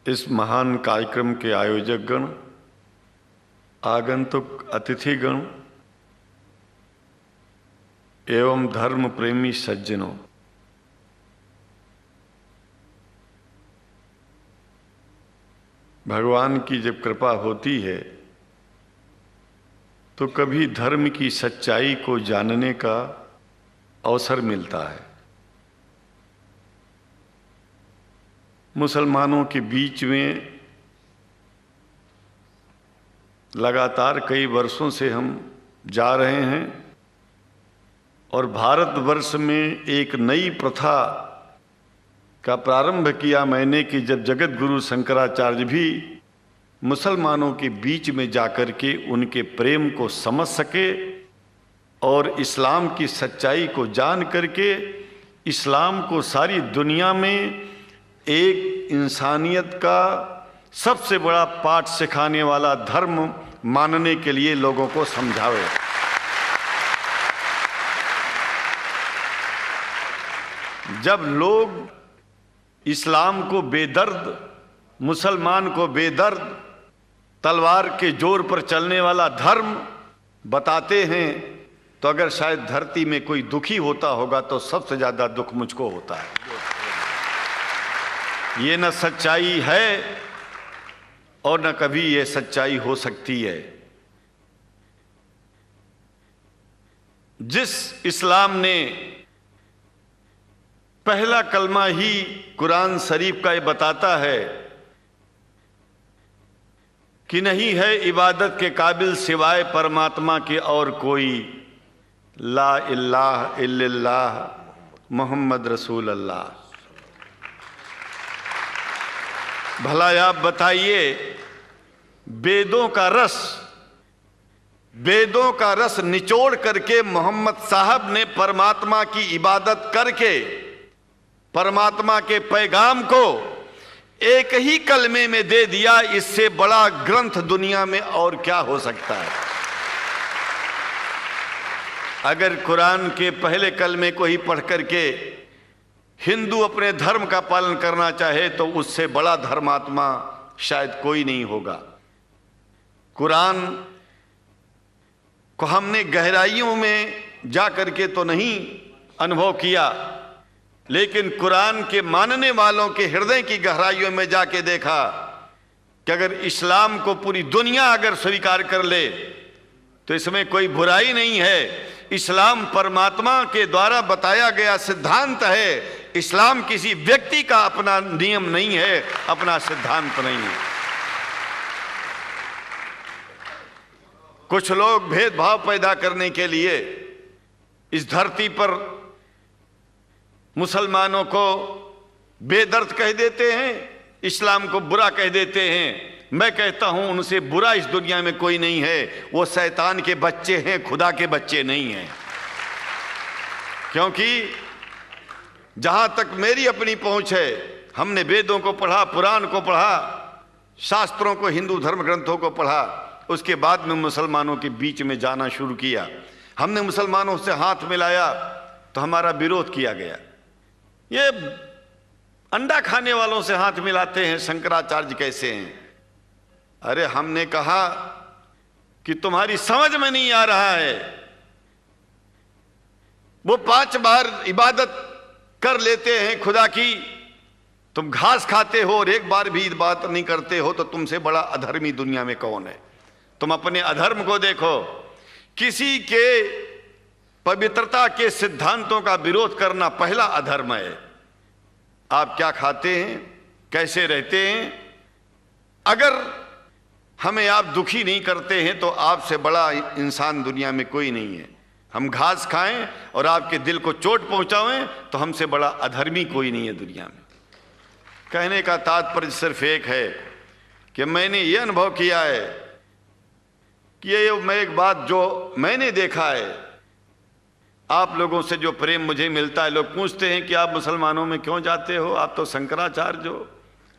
इस महान कार्यक्रम के आयोजक गण, आगंतुक अतिथिगण एवं धर्म प्रेमी सज्जनों, भगवान की जब कृपा होती है तो कभी धर्म की सच्चाई को जानने का अवसर मिलता है। मुसलमानों के बीच में लगातार कई वर्षों से हम जा रहे हैं और भारतवर्ष में एक नई प्रथा का प्रारंभ किया मैंने कि जब जगत गुरु शंकराचार्य भी मुसलमानों के बीच में जाकर के उनके प्रेम को समझ सके और इस्लाम की सच्चाई को जान करके इस्लाम को सारी दुनिया में एक इंसानियत का सबसे बड़ा पाठ सिखाने वाला धर्म मानने के लिए लोगों को समझावे। जब लोग इस्लाम को बेदर्द, मुसलमान को बेदर्द, तलवार के जोर पर चलने वाला धर्म बताते हैं तो अगर शायद धरती में कोई दुखी होता होगा तो सबसे ज्यादा दुख मुझको होता है। ये न सच्चाई है और न कभी ये सच्चाई हो सकती है। जिस इस्लाम ने पहला कलमा ही कुरान शरीफ का ये बताता है कि नहीं है इबादत के काबिल सिवाय परमात्मा के और कोई, ला इलाहा इल्लल्लाह मोहम्मद रसूल अल्लाह। भला आप बताइए, वेदों का रस निचोड़ करके मोहम्मद साहब ने परमात्मा की इबादत करके परमात्मा के पैगाम को एक ही कलमे में दे दिया। इससे बड़ा ग्रंथ दुनिया में और क्या हो सकता है। अगर कुरान के पहले कलमे को ही पढ़ करके हिंदू अपने धर्म का पालन करना चाहे तो उससे बड़ा धर्मात्मा शायद कोई नहीं होगा। कुरान को हमने गहराइयों में जा करके तो नहीं अनुभव किया, लेकिन कुरान के मानने वालों के हृदय की गहराइयों में जाके देखा कि अगर इस्लाम को पूरी दुनिया अगर स्वीकार कर ले तो इसमें कोई बुराई नहीं है। इस्लाम परमात्मा के द्वारा बताया गया सिद्धांत है। इस्लाम किसी व्यक्ति का अपना नियम नहीं है, अपना सिद्धांत नहीं है। कुछ लोग भेदभाव पैदा करने के लिए इस धरती पर मुसलमानों को बेदर्द कह देते हैं, इस्लाम को बुरा कह देते हैं। मैं कहता हूं उनसे बुरा इस दुनिया में कोई नहीं है। वो शैतान के बच्चे हैं, खुदा के बच्चे नहीं हैं। क्योंकि जहां तक मेरी अपनी पहुंच है, हमने वेदों को पढ़ा, पुराण को पढ़ा, शास्त्रों को, हिंदू धर्म ग्रंथों को पढ़ा। उसके बाद में मुसलमानों के बीच में जाना शुरू किया। हमने मुसलमानों से हाथ मिलाया तो हमारा विरोध किया गया। ये अंडा खाने वालों से हाथ मिलाते हैं, शंकराचार्य कैसे हैं? अरे हमने कहा कि तुम्हारी समझ में नहीं आ रहा है। वो 5 बार इबादत कर लेते हैं खुदा की, तुम घास खाते हो और एक बार भी इबादत नहीं करते हो, तो तुमसे बड़ा अधर्मी दुनिया में कौन है? तुम अपने अधर्म को देखो। किसी के पवित्रता के सिद्धांतों का विरोध करना पहला अधर्म है। आप क्या खाते हैं, कैसे रहते हैं, अगर हमें आप दुखी नहीं करते हैं तो आपसे बड़ा इंसान दुनिया में कोई नहीं है। हम घास खाएं और आपके दिल को चोट पहुंचाएं तो हमसे बड़ा अधर्मी कोई नहीं है दुनिया में। कहने का तात्पर्य सिर्फ एक है कि मैंने ये अनुभव किया है कि ये मैं एक बात जो मैंने देखा है, आप लोगों से जो प्रेम मुझे मिलता है, लोग पूछते हैं कि आप मुसलमानों में क्यों जाते हो, आप तो शंकराचार्य हो।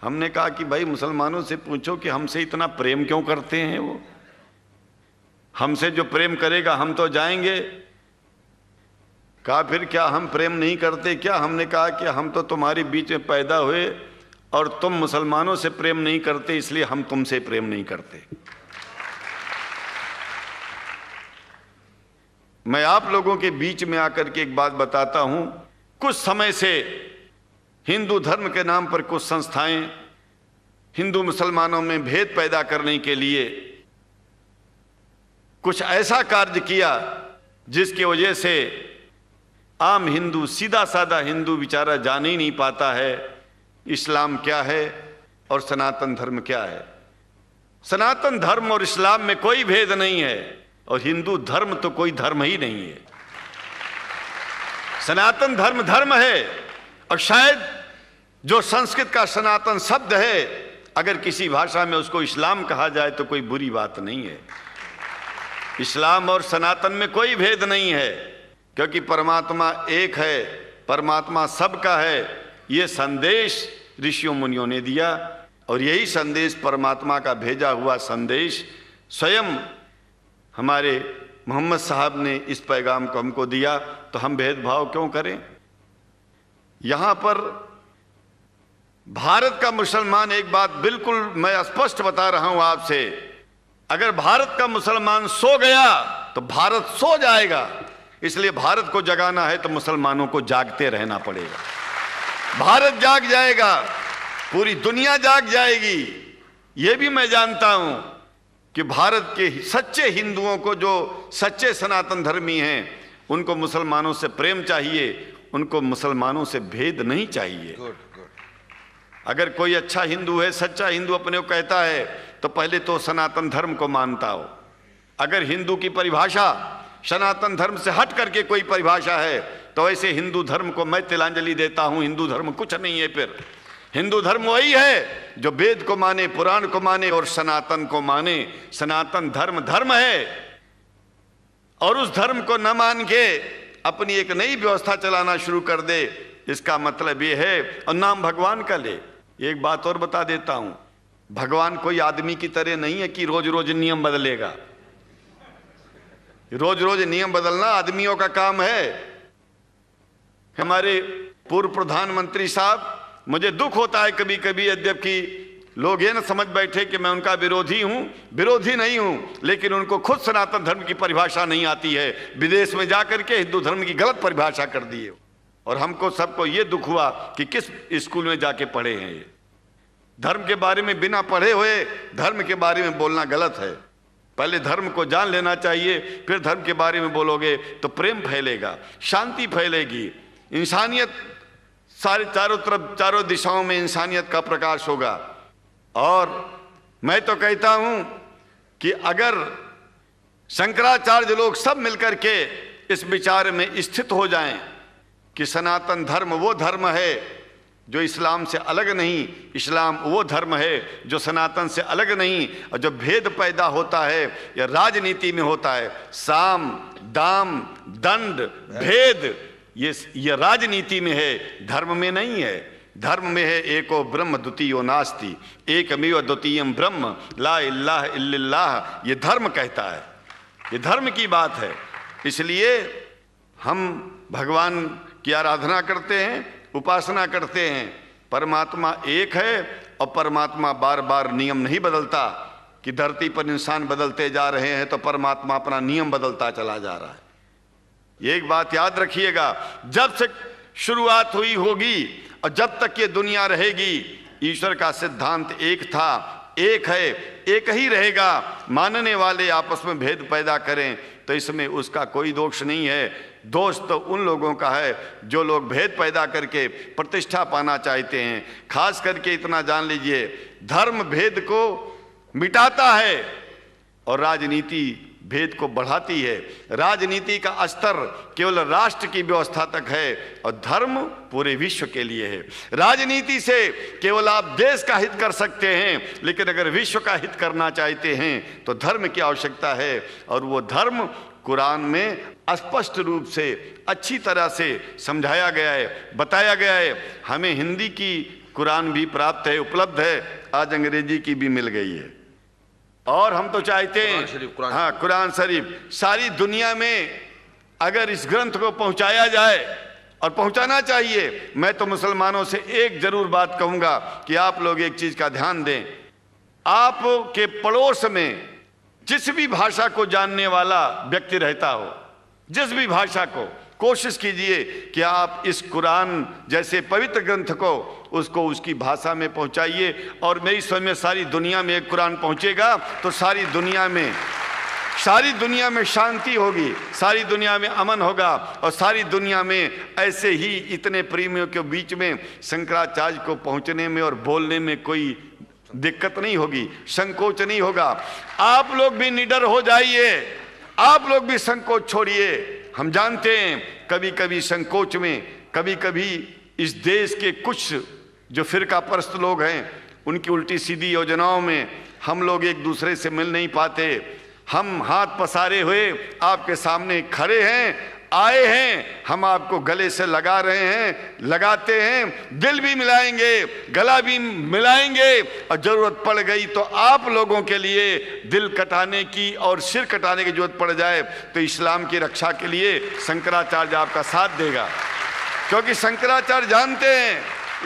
हमने कहा कि भाई मुसलमानों से पूछो कि हमसे इतना प्रेम क्यों करते हैं। वो हमसे जो प्रेम करेगा हम तो जाएंगे। कहा फिर क्या हम प्रेम नहीं करते क्या? हमने कहा कि हम तो तुम्हारे बीच में पैदा हुए और तुम मुसलमानों से प्रेम नहीं करते, इसलिए हम तुमसे प्रेम नहीं करते। मैं आप लोगों के बीच में आकर के एक बात बताता हूं। कुछ समय से हिंदू धर्म के नाम पर कुछ संस्थाएं हिंदू मुसलमानों में भेद पैदा करने के लिए कुछ ऐसा कार्य किया जिसकी वजह से आम हिंदू, सीधा साधा हिंदू बेचारा जान ही नहीं पाता है इस्लाम क्या है और सनातन धर्म क्या है। सनातन धर्म और इस्लाम में कोई भेद नहीं है और हिंदू धर्म तो कोई धर्म ही नहीं है। सनातन धर्म धर्म है और शायद जो संस्कृत का सनातन शब्द है, अगर किसी भाषा में उसको इस्लाम कहा जाए तो कोई बुरी बात नहीं है। इस्लाम और सनातन में कोई भेद नहीं है, क्योंकि परमात्मा एक है, परमात्मा सबका है। ये संदेश ऋषियों मुनियों ने दिया और यही संदेश परमात्मा का भेजा हुआ संदेश स्वयं हमारे मोहम्मद साहब ने इस पैगाम को हमको दिया। तो हम भेदभाव क्यों करें? यहां पर भारत का मुसलमान, एक बात बिल्कुल मैं स्पष्ट बता रहा हूं आपसे, अगर भारत का मुसलमान सो गया तो भारत सो जाएगा। इसलिए भारत को जगाना है तो मुसलमानों को जागते रहना पड़ेगा। भारत जाग जाएगा, पूरी दुनिया जाग जाएगी। यह भी मैं जानता हूं कि भारत के सच्चे हिंदुओं को, जो सच्चे सनातन धर्मी हैं, उनको मुसलमानों से प्रेम चाहिए, उनको मुसलमानों से भेद नहीं चाहिए। अगर कोई अच्छा हिंदू है, सच्चा हिंदू अपने को कहता है, तो पहले तो सनातन धर्म को मानता हो। अगर हिंदू की परिभाषा सनातन धर्म से हट करके कोई परिभाषा है, तो ऐसे हिंदू धर्म को मैं तिलांजलि देता हूं। हिंदू धर्म कुछ नहीं है। फिर हिंदू धर्म वही है जो वेद को माने, पुराण को माने और सनातन को माने। सनातन धर्म धर्म है और उस धर्म को न मान के अपनी एक नई व्यवस्था चलाना शुरू कर दे, इसका मतलब यह है, और नाम भगवान का ले। एक बात और बता देता हूं, भगवान कोई आदमी की तरह नहीं है कि रोज रोज नियम बदलेगा। रोज रोज नियम बदलना आदमियों का काम है। हमारे पूर्व प्रधानमंत्री साहब, मुझे दुख होता है कभी कभी, यद्यपि लोग ये न समझ बैठे कि मैं उनका विरोधी हूं। विरोधी नहीं हूं, लेकिन उनको खुद सनातन धर्म की परिभाषा नहीं आती है। विदेश में जाकर के हिंदू धर्म की गलत परिभाषा कर दी है। और हमको सबको ये दुख हुआ कि किस स्कूल में जाके पढ़े हैं। ये धर्म के बारे में बिना पढ़े हुए धर्म के बारे में बोलना गलत है। पहले धर्म को जान लेना चाहिए, फिर धर्म के बारे में बोलोगे तो प्रेम फैलेगा, शांति फैलेगी, इंसानियत सारे चारों तरफ, चारों दिशाओं में इंसानियत का प्रकाश होगा। और मैं तो कहता हूं कि अगर शंकराचार्य लोग सब मिलकर के इस विचार में स्थित हो जाएं कि सनातन धर्म वो धर्म है जो इस्लाम से अलग नहीं, इस्लाम वो धर्म है जो सनातन से अलग नहीं, और जो भेद पैदा होता है या राजनीति में होता है, साम दाम दंड भेद, ये राजनीति में है, धर्म में नहीं है। धर्म में है एको ब्रह्म द्वितीयो नास्ति, एकमेव द्वितीयम ब्रह्म ला इलाहा इल्लल्लाह। ये धर्म कहता है, ये धर्म की बात है। इसलिए हम भगवान की आराधना करते हैं, उपासना करते हैं। परमात्मा एक है और परमात्मा बार बार नियम नहीं बदलता कि धरती पर इंसान बदलते जा रहे हैं तो परमात्मा अपना नियम बदलता चला जा रहा है। ये एक बात याद रखिएगा, जब से शुरुआत हुई होगी और जब तक ये दुनिया रहेगी, ईश्वर का सिद्धांत एक था, एक है, एक ही रहेगा। मानने वाले आपस में भेद पैदा करें तो इसमें उसका कोई दोष नहीं है। दोष तो उन लोगों का है जो लोग भेद पैदा करके प्रतिष्ठा पाना चाहते हैं। खास करके इतना जान लीजिए, धर्म भेद को मिटाता है और राजनीति भेद को बढ़ाती है। राजनीति का स्तर केवल राष्ट्र की व्यवस्था तक है और धर्म पूरे विश्व के लिए है। राजनीति से केवल आप देश का हित कर सकते हैं, लेकिन अगर विश्व का हित करना चाहते हैं तो धर्म की आवश्यकता है। और वो धर्म कुरान में स्पष्ट रूप से अच्छी तरह से समझाया गया है, बताया गया है। हमें हिंदी की कुरान भी प्राप्त है, उपलब्ध है, आज अंग्रेजी की भी मिल गई है। और हम तो चाहते हैं कुरान शरीफ सारी दुनिया में अगर इस ग्रंथ को पहुंचाया जाए और पहुंचाना चाहिए। मैं तो मुसलमानों से एक जरूर बात कहूंगा कि आप लोग एक चीज का ध्यान दें, आपके पड़ोस में जिस भी भाषा को जानने वाला व्यक्ति रहता हो, जिस भी भाषा को, कोशिश कीजिए कि आप इस कुरान जैसे पवित्र ग्रंथ को उसको उसकी भाषा में पहुंचाइए। और मेरी समझ में सारी दुनिया में एक कुरान पहुंचेगा तो सारी दुनिया में शांति होगी, सारी दुनिया में अमन होगा, और सारी दुनिया में ऐसे ही इतने प्रेमियों के बीच में शंकराचार्य को पहुंचने में और बोलने में कोई दिक्कत नहीं होगी, संकोच नहीं होगा। आप लोग भी निडर हो जाइए, आप लोग भी संकोच छोड़िए। हम जानते हैं कभी कभी संकोच में, कभी कभी इस देश के कुछ जो फिरका परस्त लोग हैं उनकी उल्टी सीधी योजनाओं में हम लोग एक दूसरे से मिल नहीं पाते। हम हाथ पसारे हुए आपके सामने खड़े हैं, आए हैं, हम आपको गले से लगा रहे हैं, लगाते हैं, दिल भी मिलाएंगे, गला भी मिलाएंगे, और जरूरत पड़ गई तो आप लोगों के लिए दिल कटाने की और सिर कटाने की जरूरत पड़ जाए तो इस्लाम की रक्षा के लिए शंकराचार्य आपका साथ देगा। क्योंकि शंकराचार्य जानते हैं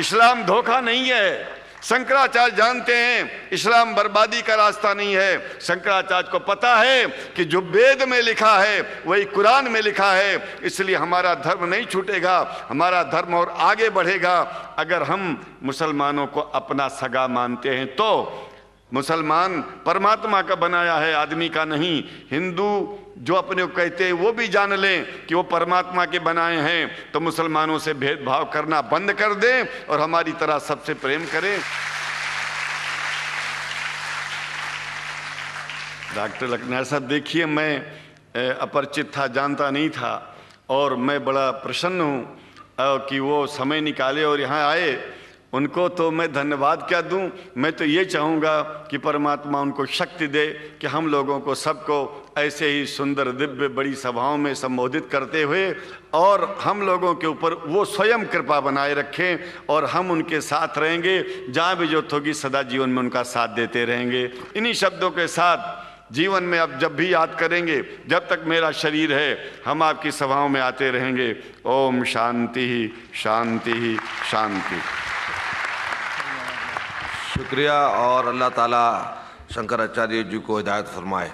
इस्लाम धोखा नहीं है, शंकराचार्य जानते हैं इस्लाम बर्बादी का रास्ता नहीं है। शंकराचार्य को पता है कि जो वेद में लिखा है वही कुरान में लिखा है, इसलिए हमारा धर्म नहीं छूटेगा, हमारा धर्म और आगे बढ़ेगा। अगर हम मुसलमानों को अपना सगा मानते हैं तो मुसलमान परमात्मा का बनाया है, आदमी का नहीं। हिंदू जो अपने को कहते हैं वो भी जान लें कि वो परमात्मा के बनाए हैं, तो मुसलमानों से भेदभाव करना बंद कर दें और हमारी तरह सबसे प्रेम करें। डॉक्टर लखनार साहब, देखिए मैं अपरिचित था, जानता नहीं था, और मैं बड़ा प्रसन्न हूँ कि वो समय निकाले और यहाँ आए। उनको तो मैं धन्यवाद क्या दूं, मैं तो ये चाहूँगा कि परमात्मा उनको शक्ति दे कि हम लोगों को सबको ऐसे ही सुंदर दिव्य बड़ी सभाओं में संबोधित करते हुए और हम लोगों के ऊपर वो स्वयं कृपा बनाए रखें और हम उनके साथ रहेंगे, जहाँ भी जरूरत होगी सदा जीवन में उनका साथ देते रहेंगे। इन्हीं शब्दों के साथ जीवन में अब जब भी याद करेंगे, जब तक मेरा शरीर है, हम आपकी सभाओं में आते रहेंगे। ओम शांति ही शांति ही शांति। शुक्रिया, और अल्लाह ताला शंकराचार्य जी को हिदायत फरमाए।